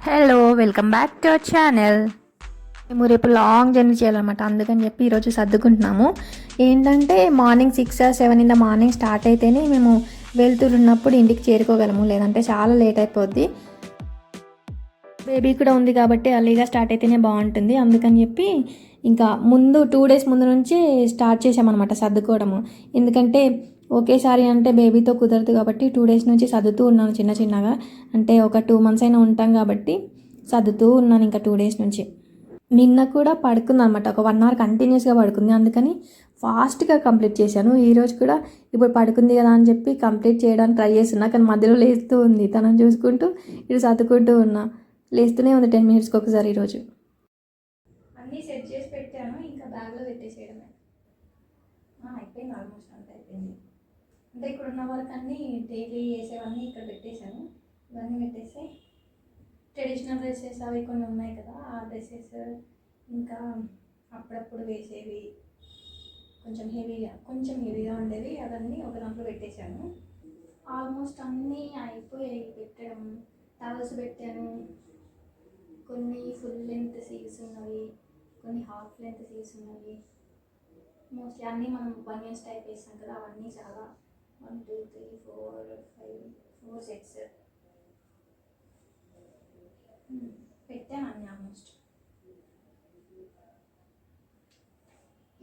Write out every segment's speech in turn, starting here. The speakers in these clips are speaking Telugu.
Hello, welcome back to our channel. మేము రేపు లాంగ్ జర్నీ చేయాలన్నమాట. అందుకని చెప్పి ఈరోజు సర్దుకుంటున్నాము. ఏంటంటే morning 6 or 7 in the morning start అయితేనే మేము వెళ్తున్నప్పుడు ఇంటికి చేరుకోగలము, లేదంటే చాలా లేట్ అయిపోద్ది. బేబీ కూడా ఉంది కాబట్టి అర్లీగా స్టార్ట్ అయితేనే బాగుంటుంది. అందుకని చెప్పి ఇంకా 2 days ముందు నుంచి స్టార్ట్ చేసామన్నమాట సర్దుకోవడము. ఎందుకంటే ఒకేసారి అంటే బేబీతో కుదరదు కాబట్టి 2 days నుంచి సర్దుతూ ఉన్నాను చిన్నగా. అంటే ఒక 2 months అయినా ఉంటాం కాబట్టి సర్దుతూ ఉన్నాను ఇంకా 2 days నుంచి. నిన్న కూడా పడుకుంది అనమాట, ఒక 1 hour కంటిన్యూస్గా పడుకుంది. అందుకని ఫాస్ట్గా కంప్లీట్ చేశాను. ఈరోజు కూడా ఇప్పుడు పడుకుంది కదా అని చెప్పి కంప్లీట్ చేయడానికి ట్రై చేస్తున్నా, కానీ మధ్యలో లేస్తూ ఉంది. తనని చూసుకుంటూ ఇటు సర్దుకుంటూ ఉన్నా. లేస్తూనే ఉంది 10 minutesకి ఒకసారి. ఈరోజు అన్నీ సెట్ చేసి పెట్టాను, ఇంకా బ్యాగ్లో పెట్టేసేయడమే. అయిపోయింది, ఆల్మోస్ట్ అంతా అయిపోయింది. అంటే ఇక్కడ ఉన్న వరకు అన్నీ డైలీ వేసేవన్నీ ఇక్కడ పెట్టేశాను. ఇవన్నీ పెట్టేసి ట్రెడిషనల్ డ్రెస్సెస్ అవి కొన్ని ఉన్నాయి కదా, ఆ డ్రెస్సెస్ ఇంకా అప్పుడప్పుడు వేసేవి కొంచెం హెవీగా ఉండేవి అవన్నీ ఒక దాంట్లో పెట్టేశాను. ఆల్మోస్ట్ అన్నీ అయిపోయాయి పెట్టడం. టవల్స్ పెట్టాను, కొన్ని ఫుల్ లెంత్ సీల్స్ ఉన్నవి, కొన్ని హాఫ్ లెంత్ సీల్స్ ఉన్నవి. మోస్ట్లీ అన్నీ మనం బనియన్స్ టైప్ వేస్తాం కదా, అవన్నీ చాలా 1 2 3 4 5 4 sets పెట్టాను అన్నీ ఆల్మోస్ట్.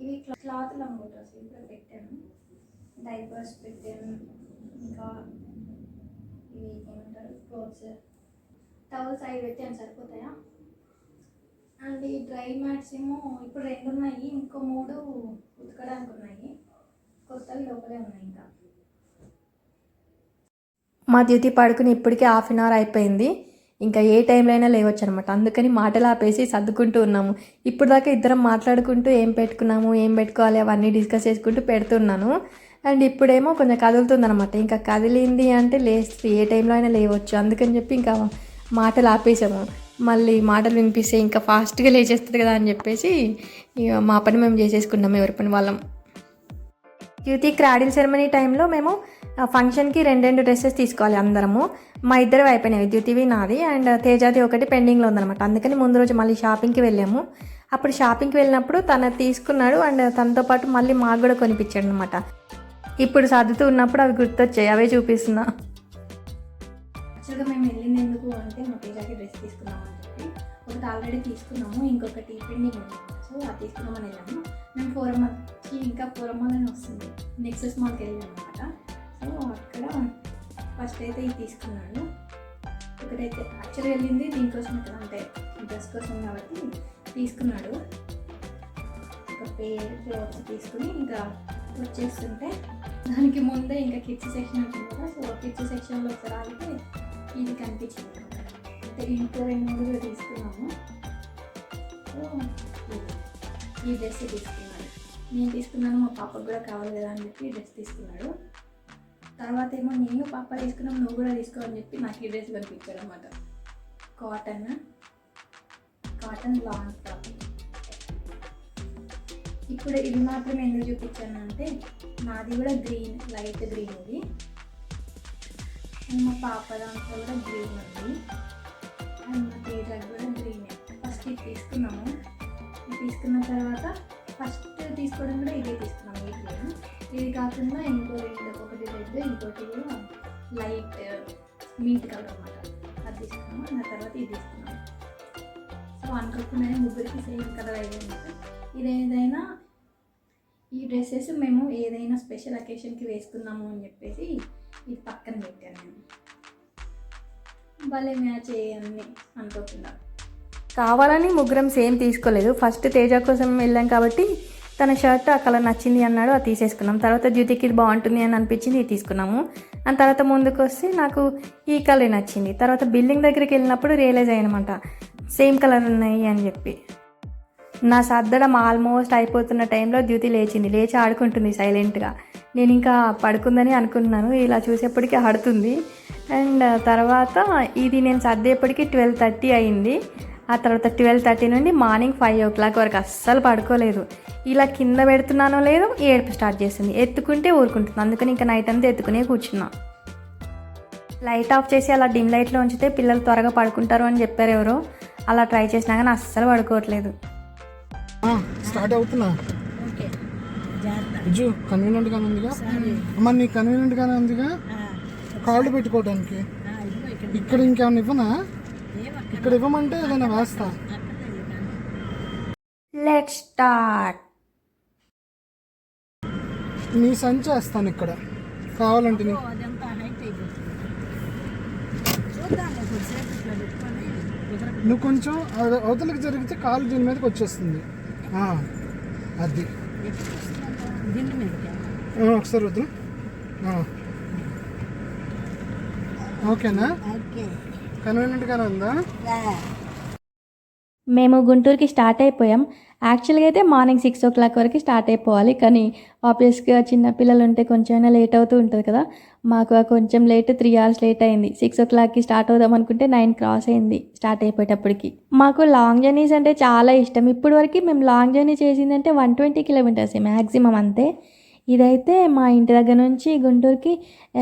ఇవి క్లాత్ లంగోటాస్ ఇప్పుడు పెట్టాను, డైపర్స్ పెట్టాను, ఇంకా ఇవి ఏమంటారు క్లోత్స్, టవల్స్ అవి పెట్టాను. సరిపోతాయా? అండ్ ఈ డ్రై మ్యాట్స్ ఏమో ఇప్పుడు 2 ఉన్నాయి, ఇంకో 3 ఉతకడానికి ఉన్నాయి. కొత్తవి లోపలే ఉన్నాయి. ఇంకా మా డ్యూటీ పడుకుని ఇప్పటికే 1/2 hour అయిపోయింది. ఇంకా ఏ టైంలో అయినా లేవచ్చు అనమాట. అందుకని మాటలు ఆపేసి సర్దుకుంటూ ఉన్నాము. ఇప్పుడు దాకా ఇద్దరం మాట్లాడుకుంటూ ఏం పెట్టుకున్నాము, ఏం పెట్టుకోవాలి అవన్నీ డిస్కస్ చేసుకుంటూ పెడుతున్నాను. అండ్ ఇప్పుడేమో కొంచెం కదులుతుందనమాట. ఇంకా కదిలింది అంటే లేస్తుంది, ఏ టైంలో అయినా లేవచ్చు. అందుకని చెప్పి ఇంకా మాటలు ఆపేసాము. మళ్ళీ మాటలు వినిపిస్తే ఇంకా ఫాస్ట్గా లేచేస్తుంది కదా అని చెప్పేసి మా పని మేము చేసేసుకున్నాము, ఎవరి పని వాళ్ళం. డ్యూటీ క్రాడిల్ సెరమనీ టైంలో మేము ఫంక్షన్కి 2 డ్రెస్సెస్ తీసుకోవాలి అందరము. మా ఇద్దరు అయిపోయినాయి, డ్యూటీవి నాది అండ్ తేజాది ఒకటి పెండింగ్లో ఉందనమాట. అందుకని ముందు రోజు మళ్ళీ షాపింగ్కి వెళ్ళాము. అప్పుడు షాపింగ్కి వెళ్ళినప్పుడు తను తీసుకున్నాడు అండ్ తనతో పాటు మళ్ళీ మాకు కూడా కొనిపించాడు అనమాట. ఇప్పుడు సర్దుతూ ఉన్నప్పుడు అవి గుర్తొచ్చాయి, అవే చూపిస్తున్నా. యాక్చువల్గా మేము వెళ్ళింది ఎందుకు అంటే మా తేజాకి డ్రెస్ తీసుకున్నాము అని చెప్పి. ఒకటి ఆల్రెడీ తీసుకున్నాము, ఇంకొకటి పెండింగ్ ఉంది. సో అది తీసుకున్నామని వెళ్ళాము. మేము ఫోరమ్మకి ఇంకా ఫోరమ్మలోనే వస్తుంది, నెక్సెస్ మాల్కి వెళ్ళాము అనమాట. సో అక్కడ ఫస్ట్ అయితే ఇది తీసుకున్నాడు. ఒకటైతే యాక్చువల్గా వెళ్ళింది దీనికోసం కదా, అంటే డ్రెస్ కోసం కాబట్టి తీసుకున్నాడు. ఒక పేర్ క్లాత్స్ తీసుకుని ఇంకా వచ్చేస్తుంటే దానికి ముందే ఇంకా కిడ్స్ సెక్షన్ ఉంటుంది కదా. సో కిడ్స్ సెక్షన్లో ఒకసారి ఆగితే ఇది కనిపించింది అనమాట. అంటే ఇంట్లో 2 తీసుకున్నాము. సో ఈ డ్రెస్ తీసుకున్నాడు, నేను తీసుకున్నాను, మా పాపకు కూడా కావాలి కదా అని చెప్పి ఈ డ్రెస్ తీసుకున్నాడు. తర్వాత ఏమో నేను పాప తీసుకున్నాము, నువ్వు కూడా తీసుకో అని చెప్పి నాకు ఈ డ్రెస్ కనిపించాడు అనమాట. Cotton long top. ఇప్పుడు ఇది మాత్రం ఎందుకు చూపించాను అంటే నాది కూడా గ్రీన్, లైట్ గ్రీన్ ఇది. అండ్ మా పాప దాంట్లో కూడా గ్రీన్ ఉంది అండ్ మా తేజాకి కూడా గ్రీన్. ఫస్ట్ ఇది తీసుకున్నాము. ఇది తీసుకున్న తర్వాత ఫస్ట్ తీసుకోవడం కూడా ఇదే తీసుకున్నాము, ఈ గ్రీన్. ఇది కాకుండా ఇంకో 2, ఒకటి రెడ్, ఇంకోటి కూడా లైట్ మింట్ కలర్ అనమాట. అది తీసుకున్నాము. ఆ తర్వాత ఇది తీసుకున్నాము. సో అనుకోకుండా ముగ్గురికి సేమ్ కలర్ అయ్యిందన్నమాట. ఇదేదైనా ఈ డ్రెస్సెస్ మేము ఏదైనా స్పెషల్ అకేషన్కి వేసుకుందాము అని చెప్పేసి ఇది పక్కన పెట్టాను నేను. భలే మ్యాచ్ అయ్యాన్ని అనుకోకుండా. కావాలని ముగ్గురం సేమ్ తీసుకోలేదు. ఫస్ట్ తేజ కోసం వెళ్ళాం కాబట్టి తన షర్ట్ ఆ కలర్ నచ్చింది అన్నాడు, అది తీసేసుకున్నాం. తర్వాత డ్యూటీకి ఇది బాగుంటుంది అని అనిపించింది, ఇది తీసుకున్నాము. అండ్ తర్వాత ముందుకు వస్తే నాకు ఈ కలర్ నచ్చింది. తర్వాత బిల్డింగ్ దగ్గరికి వెళ్ళినప్పుడు రియలైజ్ అయ్యానమాట సేమ్ కలర్ ఉన్నాయి అని చెప్పి. నా సర్దడం ఆల్మోస్ట్ అయిపోతున్న టైంలో డ్యూటీ లేచి ఆడుకుంటుంది సైలెంట్గా. నేను ఇంకా పడుకుందని అనుకుంటున్నాను, ఇలా చూసేప్పటికీ ఆడుతుంది. అండ్ తర్వాత ఇది నేను సర్దేపటికి 12:30 అయింది. ఆ తర్వాత 12:30 నుండి మార్నింగ్ 5 o'clock వరకు అస్సలు పడుకోలేదు. ఇలా కింద పెడుతున్నానో లేదో ఏడుపు స్టార్ట్ చేస్తుంది, ఎత్తుకుంటే ఊరుకుంటుంది. అందుకని ఇంకా నైట్ అంతా ఎత్తుకునే కూర్చున్నా. లైట్ ఆఫ్ చేసి అలా డిమ్ లైట్లో ఉంచితే పిల్లలు త్వరగా పడుకుంటారు అని చెప్పారు ఎవరో. అలా ట్రై చేసినా కానీ అస్సలు పడుకోవట్లేదు. స్టార్ట్ అవుతున్నా విజు కన్వీనియంట్గానే ఉందిగా అమ్మ, నీకు కన్వీనియంట్గానే ఉందిగా కాళ్ళు పెట్టుకోవడానికి. ఇక్కడ ఇంకేమన్నా ఇవ్వనా? ఇక్కడ ఇవ్వమంటే ఏదైనా వేస్తా. Let's start. నీ సంచి వేస్తాను ఇక్కడ కావాలంటే. నువ్వు కొంచెం అవతలకి జరిగితే కాలు దీని మీదకి వచ్చేస్తుంది. అది ఒకసారి వద్దు. ఓకేనా? కన్వీనియంట్గానే ఉందా? మేము గుంటూరుకి స్టార్ట్ అయిపోయాం. యాక్చువల్గా అయితే మార్నింగ్ 6 o'clock వరకు స్టార్ట్ అయిపోవాలి, కానీ ఆబ్వియస్గా చిన్న పిల్లలు ఉంటే కొంచెమైనా లేట్ అవుతూ ఉంటుంది కదా. మాకు కొంచెం లేట్, 3 hours లేట్ అయింది. 6 o'clockకి స్టార్ట్ అవుదాం అనుకుంటే 9 cross అయింది స్టార్ట్ అయిపోయేటప్పటికి. మాకు లాంగ్ జర్నీస్ అంటే చాలా ఇష్టం. ఇప్పటి వరకు మేము లాంగ్ జర్నీ చేసిందంటే 120 kilometers మ్యాక్సిమం అంతే. ఇదైతే మా ఇంటి దగ్గర నుంచి గుంటూరుకి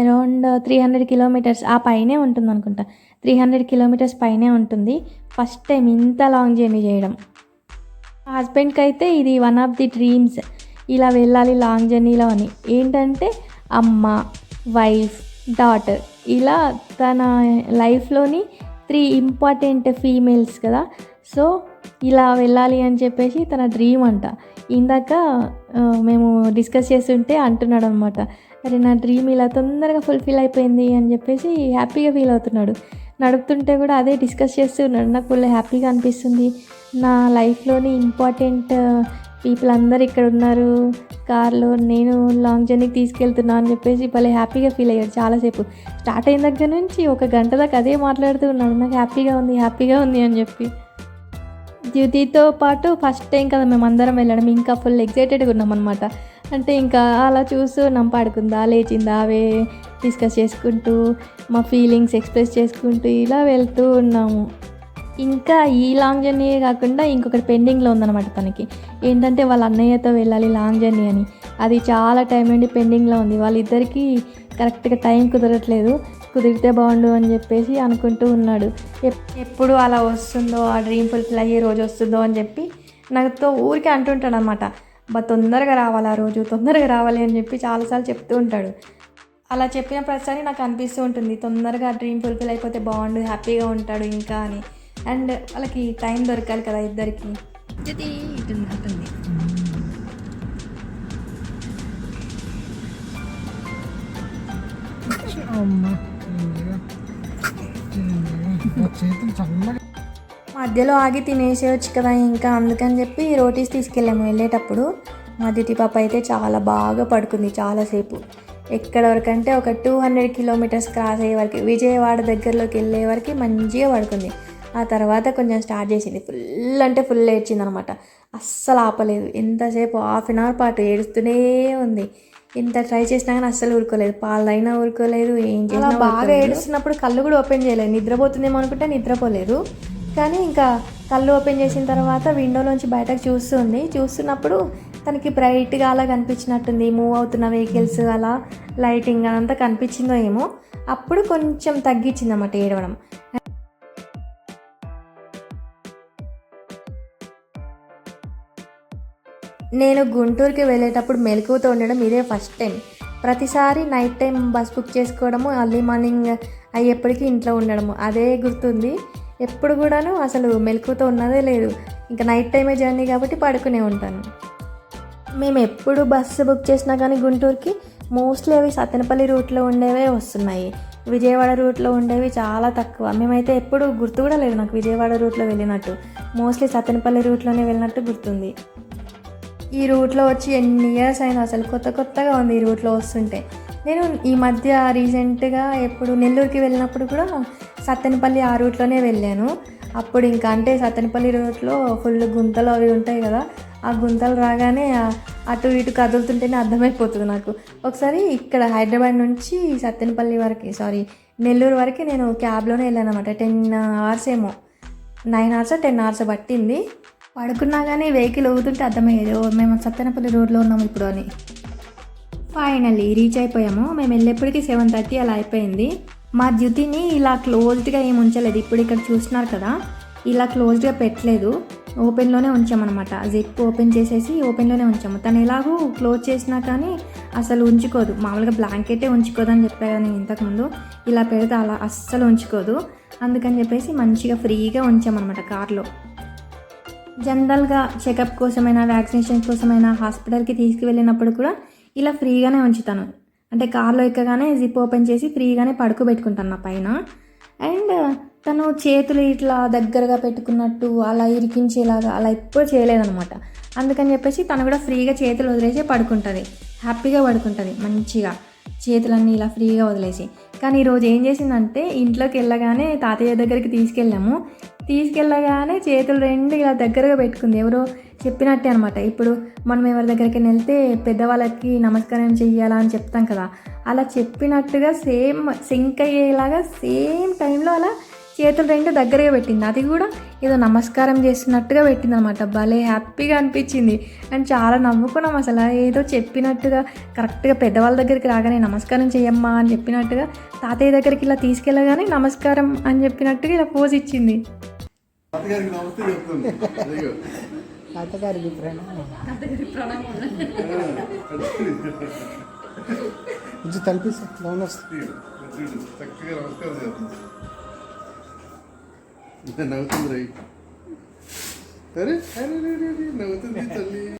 అరౌండ్ 300 kilometers ఆ పైనే ఉంటుంది అనుకుంటా. 300 kilometers పైనే ఉంటుంది. ఫస్ట్ టైం ఇంత లాంగ్ జర్నీ చేయడం. మా హస్బెండ్కి అయితే ఇది వన్ ఆఫ్ ది డ్రీమ్స్, ఇలా వెళ్ళాలి లాంగ్ జర్నీలో అని. ఏంటంటే అమ్మ, వైఫ్, డాటర్, ఇలా తన లైఫ్లోని 3 ఇంపార్టెంట్ ఫీమేల్స్ కదా. సో ఇలా వెళ్ళాలి అని చెప్పేసి తన డ్రీమ్ అంట. ఇందాక మేము డిస్కస్ చేస్తుంటే అంటున్నాడు అనమాట, అరే నా డ్రీమ్ ఇలా తొందరగా ఫుల్ఫిల్ అయిపోయింది అని చెప్పేసి హ్యాపీగా ఫీల్ అవుతున్నాడు. నడుపుతుంటే కూడా అదే డిస్కస్ చేస్తూ ఉన్నాడు. నాకు ఫుల్ హ్యాపీగా అనిపిస్తుంది, నా లైఫ్లోని ఇంపార్టెంట్ పీపుల్ అందరు ఇక్కడ ఉన్నారు కార్లో, నేను లాంగ్ జర్నీకి తీసుకెళ్తున్నా అని చెప్పేసి భలే హ్యాపీగా ఫీల్ అయ్యాడు. చాలాసేపు స్టార్ట్ అయిన దగ్గర నుంచి 1 గంట దాకా అదే మాట్లాడుతూ ఉన్నాడు, నాకు హ్యాపీగా ఉంది అని చెప్పి. ద్యుతితో పాటు ఫస్ట్ టైం కదా మేము అందరం వెళ్ళడం, ఇంకా ఫుల్ ఎక్సైటెడ్గా ఉన్నాం అనమాట. అంటే ఇంకా అలా చూస్తూ పడుకుందా లేచిందా అవే డిస్కస్ చేసుకుంటూ మా ఫీలింగ్స్ ఎక్స్ప్రెస్ చేసుకుంటూ ఇలా వెళ్తూ ఉన్నాము. ఇంకా ఈ లాంగ్ జర్నీ కాకుండా ఇంకొకటి పెండింగ్లో ఉందన్నమాట తనకి. ఏంటంటే వాళ్ళ అన్నయ్యతో వెళ్ళాలి లాంగ్ జర్నీ అని. అది చాలా టైం నుండి పెండింగ్లో ఉంది. వాళ్ళిద్దరికీ కరెక్ట్గా టైం కుదరట్లేదు. కుదిరితే బాగుండు అని చెప్పేసి అనుకుంటూ ఉన్నాడు. ఎప్పుడు అలా వస్తుందో, ఆ డ్రీమ్ ఫుల్ఫిల్ అయ్యే రోజు వస్తుందో అని చెప్పి నాతో ఊరికే అంటుంటాడు అనమాట. తొందరగా రావాలి ఆ రోజు, తొందరగా రావాలి అని చెప్పి చాలాసార్లు చెప్తూ ఉంటాడు. అలా చెప్పిన ప్రతిసారి నాకు అనిపిస్తూ ఉంటుంది, తొందరగా డ్రీమ్ ఫుల్ఫిల్ అయిపోతే బాగుండు, హ్యాపీగా ఉంటాడు ఇంకా అని. అండ్ వాళ్ళకి టైం దొరకాలి కదా ఇద్దరికి. మధ్యలో ఆగి తినేసేయచ్చు కదా ఇంకా, అందుకని చెప్పి రోటీస్ తీసుకెళ్ళాము వెళ్ళేటప్పుడు. మా దితి పాప అయితే చాలా బాగా పడుకుంది చాలాసేపు. ఎక్కడ వరకు అంటే ఒక 200 kilometers క్రాస్ అయ్యే వరకు, విజయవాడ దగ్గరలోకి వెళ్ళే వరకు మంచిగా పడుకుంది. ఆ తర్వాత కొంచెం స్టార్ట్ చేసింది, ఫుల్ అంటే ఫుల్ ఏడ్చింది అనమాట. అస్సలు ఆపలేదు, ఎంతసేపు 1/2 hour పాటు ఏడుస్తూనే ఉంది. ఎంత ట్రై చేసినా కానీ అస్సలు ఊరుకోలేదు, పాలైనా ఊరుకోలేదు, ఏం చేసినా. బాగా ఏడుస్తున్నప్పుడు కళ్ళు కూడా ఓపెన్ చేయలేదు, నిద్రపోతుందేమో అనుకుంటే నిద్రపోలేదు. కానీ ఇంకా కళ్ళు ఓపెన్ చేసిన తర్వాత విండోలోంచి బయటకు చూస్తున్నప్పుడు తనకి బ్రైట్గా అలా కనిపించినట్టుంది, మూవ్ అవుతున్న వెహికల్స్ అలా లైటింగ్ అదంతా కనిపించిందో ఏమో. అప్పుడు కొంచెం తగ్గించింది అన్నమాట ఏడవడం. నేను గుంటూరుకి వెళ్ళేటప్పుడు మెలకువతో ఉండడం ఇదే ఫస్ట్ టైం. ప్రతిసారి నైట్ టైం బస్ బుక్ చేసుకోవడము, అర్లీ మార్నింగ్ అయ్యేప్పటికీ ఇంట్లో ఉండడము అదే గుర్తుంది. ఎప్పుడు కూడాను అసలు మెలకువతో ఉన్నదే లేదు. ఇంకా నైట్ టైమే జర్నీ కాబట్టి పడుకునే ఉంటాను. మేము ఎప్పుడు బస్సు బుక్ చేసినా కానీ గుంటూరుకి మోస్ట్లీ అవి సత్తెనపల్లి రూట్లో ఉండేవే వస్తున్నాయి, విజయవాడ రూట్లో ఉండేవి చాలా తక్కువ. మేమైతే ఎప్పుడు గుర్తు కూడా లేదు నాకు విజయవాడ రూట్లో వెళ్ళినట్టు, మోస్ట్లీ సత్తెనపల్లి రూట్లోనే వెళ్ళినట్టు గుర్తుంది. ఈ రూట్లో వచ్చి ఎన్ని ఇయర్స్ అయినా అసలు కొత్తగా ఉంది ఈ రూట్లో వస్తుంటే. నేను ఈ మధ్య రీసెంట్గా ఎప్పుడు నెల్లూరుకి వెళ్ళినప్పుడు కూడా సత్తెనపల్లి ఆ రూట్లోనే వెళ్ళాను. అప్పుడు ఇంకా అంటే సత్తెనపల్లి రూట్లో ఫుల్ గుంతలు అవి ఉంటాయి కదా, ఆ గుంతలు రాగానే అటు ఇటు కదులుతుంటేనే అర్థమైపోతుంది నాకు. ఒకసారి ఇక్కడ హైదరాబాద్ నుంచి సత్తెనపల్లి వరకు నెల్లూరు వరకు నేను క్యాబ్లోనే వెళ్ళాను అనమాట. 10 hours ఏమో, 9 hours 10 hours పట్టింది. పడుకున్నా కానీ వెహికల్ ఊగుతుంటే అర్థమయ్యేది మేము సత్తెనపల్లి రోడ్లో ఉన్నాము ఇప్పుడు అని. ఫైనల్లీ రీచ్ అయిపోయాము. మేము వెళ్ళేప్పటికీ 7:30 అలా అయిపోయింది. మా జ్యుతిని ఇలా క్లోజ్డ్గా ఏమి ఉంచలేదు. ఇప్పుడు ఇక్కడ చూస్తున్నారు కదా, ఇలా క్లోజ్డ్గా పెట్టలేదు, ఓపెన్లోనే ఉంచామన్నమాట. జిప్ ఓపెన్ చేసేసి ఓపెన్లోనే ఉంచాము. తను ఎలాగూ క్లోజ్ చేసినా కానీ అసలు ఉంచుకోదు. మామూలుగా బ్లాంకెటే ఉంచుకోదు అని చెప్పాను నేను ఇంతకుముందు. ఇలా పెడితే అలా అస్సలు ఉంచుకోదు. అందుకని చెప్పేసి మంచిగా ఫ్రీగా ఉంచామన్నమాట కార్లో. జనరల్గా చెకప్ కోసమైనా వ్యాక్సినేషన్ కోసమైనా హాస్పిటల్కి తీసుకువెళ్ళినప్పుడు కూడా ఇలా ఫ్రీగానే ఉంచుతాను. అంటే కార్లో ఎక్కగానే జిప్ ఓపెన్ చేసి ఫ్రీగానే పడుకోబెట్టుకుంటాను నా పైన. అండ్ తను చేతులు ఇట్లా దగ్గరగా పెట్టుకున్నట్టు అలా ఇరికించేలాగా అలా ఎప్పుడు చేయలేదన్నమాట. అందుకని చెప్పేసి తను కూడా ఫ్రీగా చేతులు వదిలేసి పడుకుంటుంది, హ్యాపీగా పడుకుంటుంది మంచిగా, చేతులన్నీ ఇలా ఫ్రీగా వదిలేసి. కానీ ఈరోజు ఏం చేసిందంటే, ఇంట్లోకి వెళ్ళగానే తాతయ్య దగ్గరికి తీసుకెళ్ళగానే చేతులు రెండు ఇలా దగ్గరగా పెట్టుకుంది. ఎవరో చెప్పినట్టే అనమాట. ఇప్పుడు మనం ఎవరి దగ్గరికి వెళ్తే పెద్దవాళ్ళకి నమస్కారం చెయ్యాలా అని చెప్తాం కదా, అలా చెప్పినట్టుగా సేమ్ సింక్ అయ్యేలాగా సేమ్ టైంలో అలా చేతులు రెండు దగ్గరగా పెట్టింది. అది కూడా ఏదో నమస్కారం చేస్తున్నట్టుగా పెట్టింది అనమాట. భలే హ్యాపీగా అనిపించింది. అండ్ చాలా నవ్వుకున్నాం అసలు. ఏదో చెప్పినట్టుగా కరెక్ట్గా పెద్దవాళ్ళ దగ్గరికి రాగానే నమస్కారం చెయ్యమ్మా అని చెప్పినట్టుగా తాతయ్య దగ్గరికి ఇలా తీసుకెళ్ళగానే నమస్కారం అని చెప్పినట్టుగా ఇలా పోజ్ ఇచ్చింది. తాతగారికి తలిపిస్తా నవ్వుతుంది రై. అరే నవ్వుతుంది తల్లి.